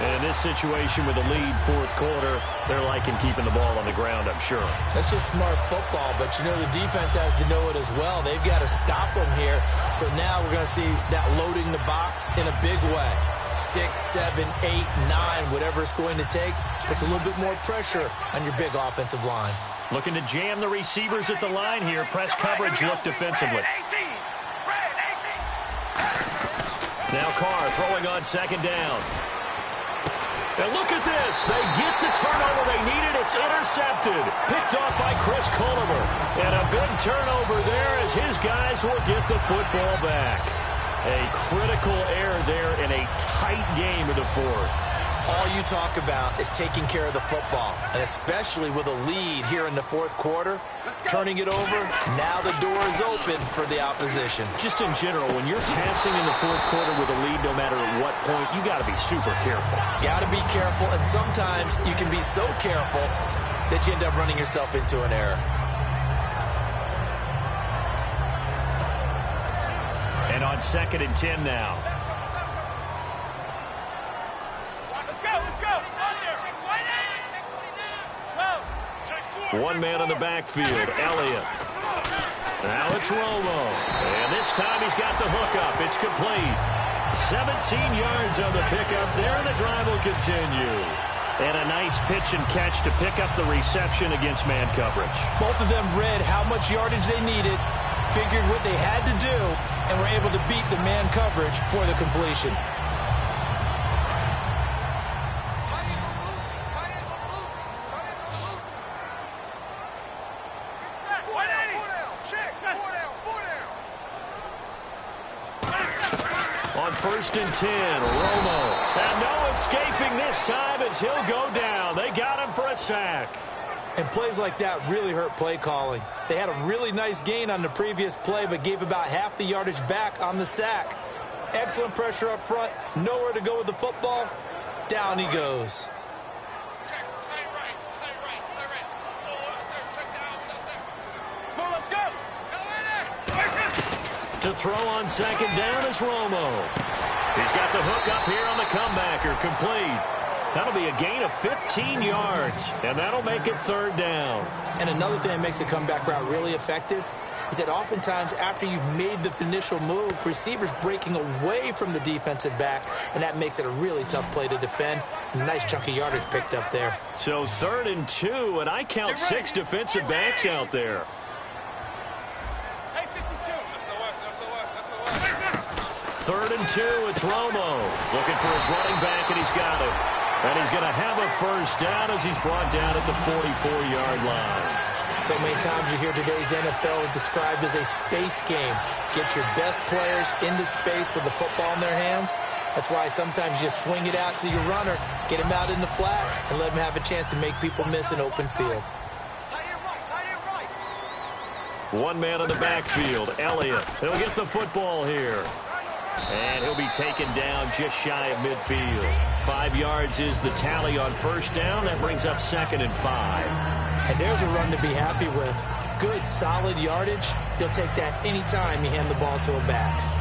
And in this situation with the lead fourth quarter, they're liking keeping the ball on the ground, I'm sure. That's just smart football, but you know the defense has to know it as well. They've got to stop them here. So now we're going to see that loading the box in a big way. 6, 7, 8, 9, whatever it's going to take, puts a little bit more pressure on your big offensive line. Looking to jam the receivers at the line here. Press coverage look defensively. Now Carr throwing on second down. And look at this. They get the turnover they needed. It's intercepted. Picked off by Chris Culliver. And a big turnover there as his guys will get the football back. A critical error there in a tight game of the fourth. All you talk about is taking care of the football, and especially with a lead here in the fourth quarter, turning it over, now the door is open for the opposition. Just in general, when you're passing in the fourth quarter with a lead, no matter at what point, you got to be super careful. Got to be careful, and sometimes you can be so careful that you end up running yourself into an error. And on 2nd and 10 now. One man on the backfield, Elliott. Now it's Romo. And this time he's got the hookup. It's complete. 17 yards on the pickup there, and the drive will continue. And a nice pitch and catch to pick up the reception against man coverage. Both of them read how much yardage they needed, figured what they had to do, and were able to beat the man coverage for the completion. On 1st and 10, Romo. And no escaping this time as he'll go down. They got him for a sack. And plays like that really hurt play calling. They had a really nice gain on the previous play, but gave about half the yardage back on the sack. Excellent pressure up front. Nowhere to go with the football. Down he goes. To throw on second down is Romo. He's got the hook up here on the comebacker. Complete. That'll be a gain of 15 yards, and that'll make it third down. And another thing that makes the comeback route really effective is that oftentimes after you've made the initial move, receivers breaking away from the defensive back, and that makes it a really tough play to defend. A nice chunk of yardage picked up there. So 3rd and 2, and I count 6 defensive backs out there. 3rd and 2, it's Romo. Looking for his running back, and he's got it. And he's going to have a first down as he's brought down at the 44-yard line. So many times you hear today's NFL described as a space game. Get your best players into space with the football in their hands. That's why sometimes you swing it out to your runner, get him out in the flat, and let him have a chance to make people miss an open field. One man on the backfield, Elliott. He'll get the football here. And he'll be taken down just shy of midfield. 5 yards is the tally on first down. That brings up 2nd and 5. And there's a run to be happy with. Good, solid yardage. He'll take that anytime you hand the ball to a back.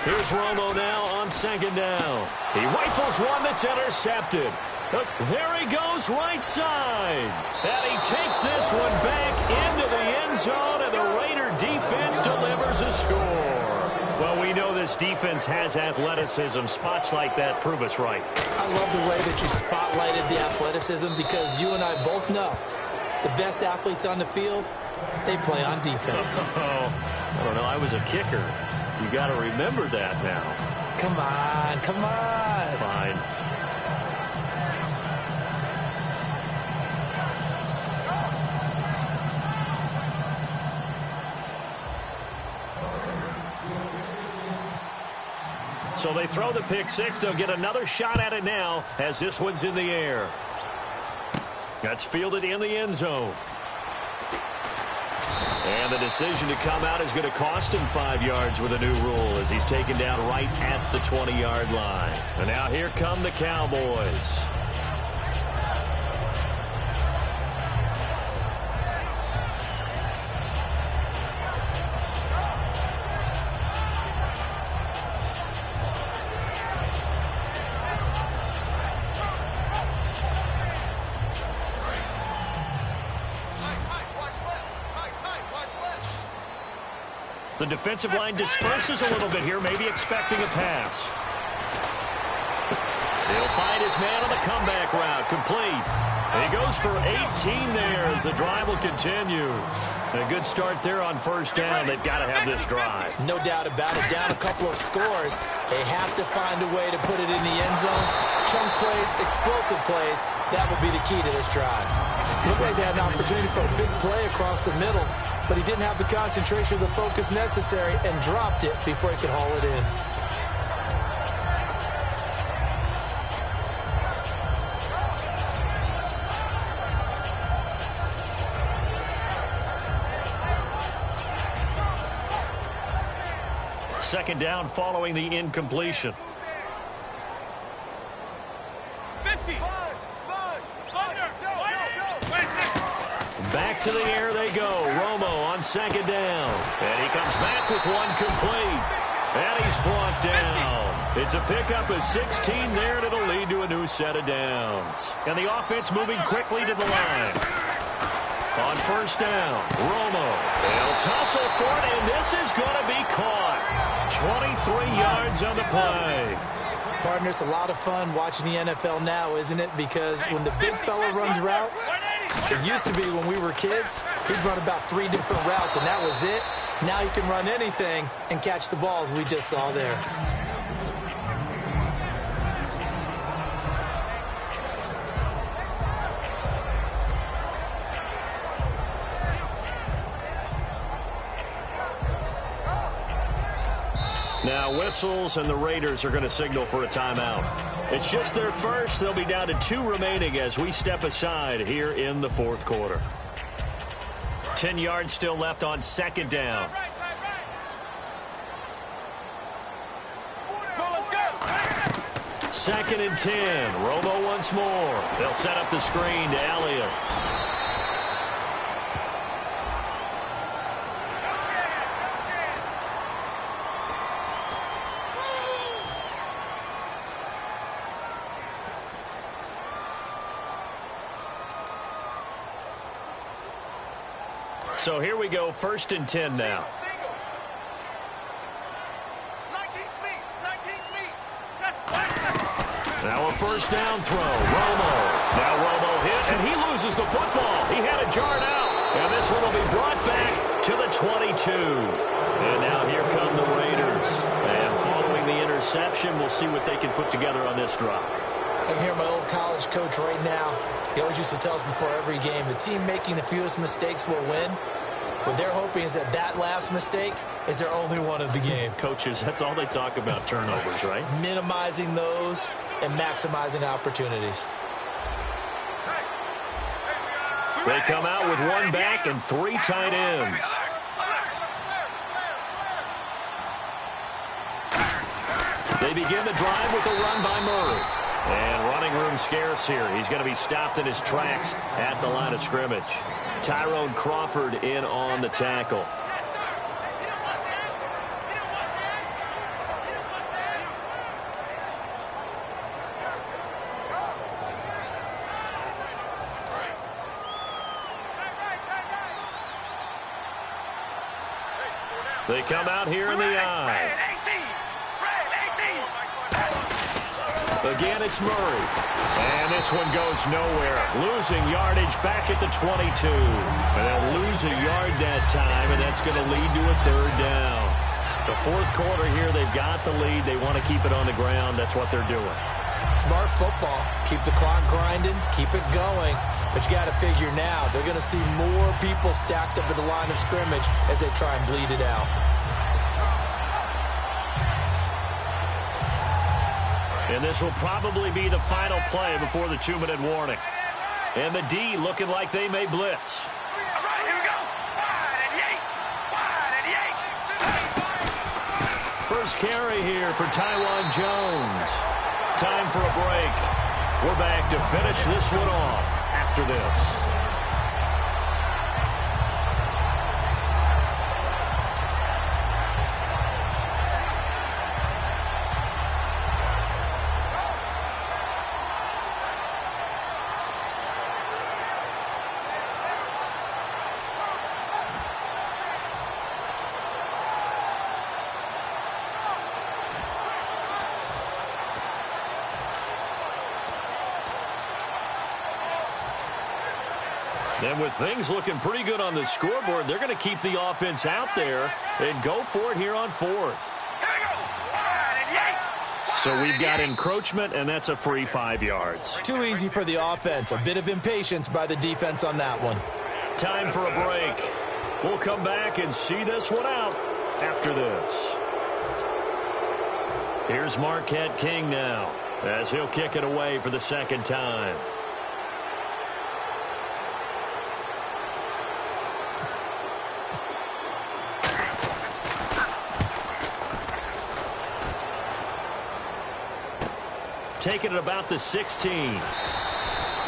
Here's Romo now on 2nd down. He rifles one that's intercepted. Look, there he goes right side. And he takes this one back into the end zone, and the Raider defense delivers a score. Well, we know this defense has athleticism. Spots like that prove us right. I love the way that you spotlighted the athleticism because you and I both know The best athletes on the field, they play on defense. I don't know. I was a kicker. You got to remember that now. Come on, come on. Fine. So they throw the pick six. They'll get another shot at it now as this one's in the air. That's fielded in the end zone. And the decision to come out is going to cost him 5 yards with a new rule as he's taken down right at the 20-yard line. And now here come the Cowboys. The defensive line disperses a little bit here, maybe expecting a pass. He'll find his man on the comeback route, complete. He goes for 18 there as the drive will continue. A good start there on first down. They've got to have this drive. No doubt about it. Down a couple of scores. They have to find a way to put it in the end zone. Chunk plays, explosive plays. That will be the key to this drive. Looked like they had an opportunity for a big play across the middle, but he didn't have the concentration or the focus necessary and dropped it before he could haul it in. Second down following the incompletion. 50. Back to the air they go. Romo on second down. And he comes back with one complete. And he's brought down. It's a pickup of 16 there, and it'll lead to a new set of downs. And the offense moving quickly to the line. On first down, Romo. They'll tussle for it, and this is going to be caught. 23 yards on the play. Partner, it's a lot of fun watching the NFL now, isn't it? Because when the big fella runs routes, it used to be when we were kids, he'd run about 3 different routes, and that was it. Now he can run anything and catch the balls we just saw there. Now whistles, and the Raiders are going to signal for a timeout. It's just their first. They'll be down to 2 remaining as we step aside here in the fourth quarter. 10 yards still left on second down. Second and 10. Romo once more. They'll set up the screen to Elliott. So here we go, first and 10 now. Now a first down throw. Romo. Now Romo hit, and he loses the football. He had it jarred out. And this one will be brought back to the 22. And now here come the Raiders. And following the interception, we'll see what they can put together on this drive. I can hear my old college coach right now. He always used to tell us before every game, the team making the fewest mistakes will win. What they're hoping is that that last mistake is their only one of the game. Coaches, that's all they talk about, turnovers, right? Minimizing those and maximizing opportunities. They come out with 1 back and 3 tight ends. They begin the drive with a run by Murray. And running room scarce here. He's going to be stopped in his tracks at the line of scrimmage. Tyrone Crawford in on the tackle. They come out here in the eye. A again, it's Murray. And this one goes nowhere. Losing yardage back at the 22. And they'll lose a yard that time, and that's going to lead to a third down. The fourth quarter here, they've got the lead. They want to keep it on the ground. That's what they're doing. Smart football. Keep the clock grinding. Keep it going. But you got to figure now, they're going to see more people stacked up at the line of scrimmage as they try and bleed it out. And this will probably be the final play before the 2-minute warning. And the D looking like they may blitz. All right, here we go. Wide and yank. Wide and yank. First carry here for Taiwan Jones. Time for a break. We're back to finish this one off after this. And with things looking pretty good on the scoreboard, they're going to keep the offense out there and go for it here on fourth. So we've got encroachment, and that's a free 5 yards. Too easy for the offense. A bit of impatience by the defense on that one. Time for a break. We'll come back and see this one out after this. Here's Marquette King now as he'll kick it away for the second time. Taking it about the 16. A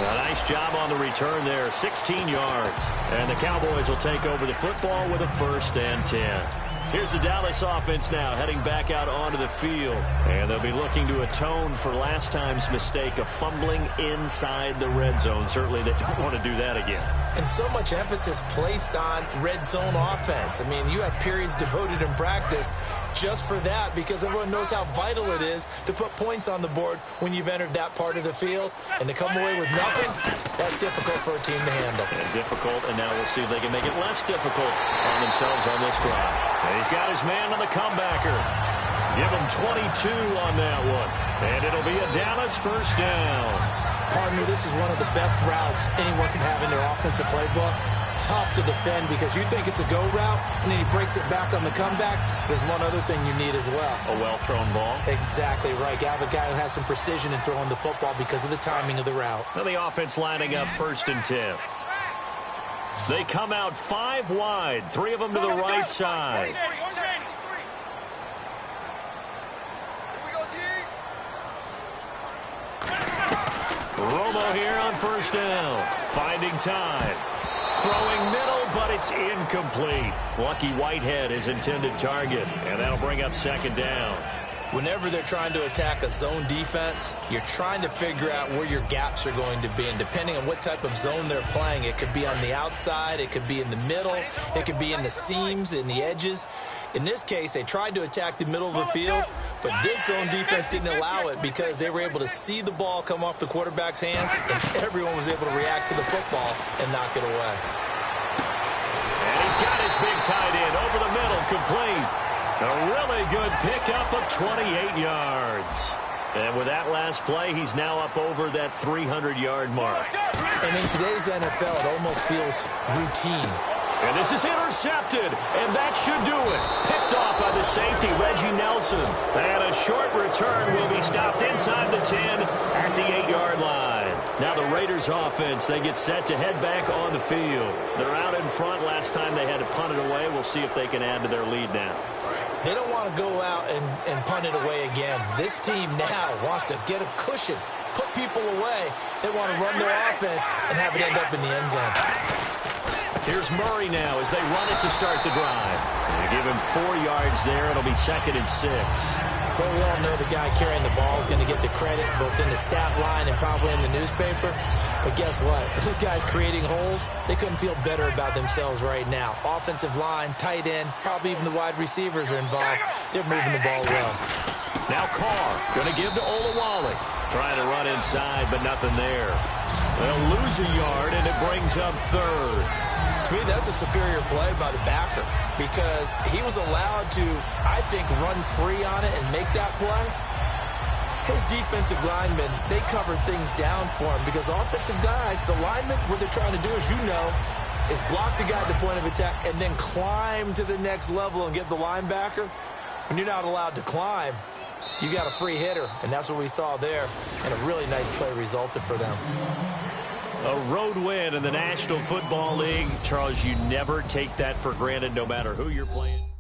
nice job on the return there, 16 yards. And the Cowboys will take over the football with a 1st and 10. Here's the Dallas offense now heading back out onto the field. And they'll be looking to atone for last time's mistake of fumbling inside the red zone. Certainly they don't want to do that again. And so much emphasis placed on red zone offense. I mean, you have periods devoted in practice just for that because everyone knows how vital it is to put points on the board when you've entered that part of the field. And to come away with nothing, that's difficult for a team to handle. And difficult, and now we'll see if they can make it less difficult on themselves on this drive. And he's got his man on the comebacker. Give him 22 on that one. And it'll be a Dallas 1st down. Pardon me, this is one of the best routes anyone can have in their offensive playbook. Tough to defend because you think it's a go route, and then he breaks it back on the comeback. There's one other thing you need as well. A well-thrown ball. Exactly right. You have a guy who has some precision in throwing the football because of the timing of the route. Now the offense lining up 1st and 10. They come out 5 wide, 3 of them to the right side. Romo here on 1st down. Finding time. Throwing middle, but it's incomplete. Lucky Whitehead, his intended target. And that'll bring up 2nd down. Whenever they're trying to attack a zone defense, you're trying to figure out where your gaps are going to be. And depending on what type of zone they're playing, it could be on the outside, it could be in the middle, it could be in the seams, in the edges. In this case, they tried to attack the middle of the field, but this zone defense didn't allow it because they were able to see the ball come off the quarterback's hands, and everyone was able to react to the football and knock it away. And he's got his big tight end over the middle, complete. A really good pickup of 28 yards. And with that last play, he's now up over that 300-yard mark. And in today's NFL, it almost feels routine. And this is intercepted, and that should do it. Picked off by the safety, Reggie Nelson. And a short return will be stopped inside the 10 at the 8-yard line. Now the Raiders offense, they get set to head back on the field. They're out in front. Last time they had to punt it away. We'll see if they can add to their lead now. They don't want to go out and punt it away again. This team now wants to get a cushion, put people away. They want to run their offense and have it end up in the end zone. Here's Murray now as they run it to start the drive. They give him 4 yards there. It'll be 2nd and 6. Well, we all know the guy carrying the ball is going to get the credit both in the stat line and probably in the newspaper. But guess what? Those guys creating holes, they couldn't feel better about themselves right now. Offensive line, tight end, probably even the wide receivers are involved. They're moving the ball well. Now Carr going to give to Olawale. Trying to run inside, but nothing there. They'll lose a yard, and it brings up third. To me, that's a superior play by the backer because he was allowed to, I think, run free on it and make that play. His defensive linemen, they covered things down for him because offensive guys, the linemen, what they're trying to do, as you know, is block the guy at the point of attack and then climb to the next level and get the linebacker. When you're not allowed to climb, you got a free hitter, and that's what we saw there, and a really nice play resulted for them. A road win in the National Football League. Charles, you never take that for granted no matter who you're playing.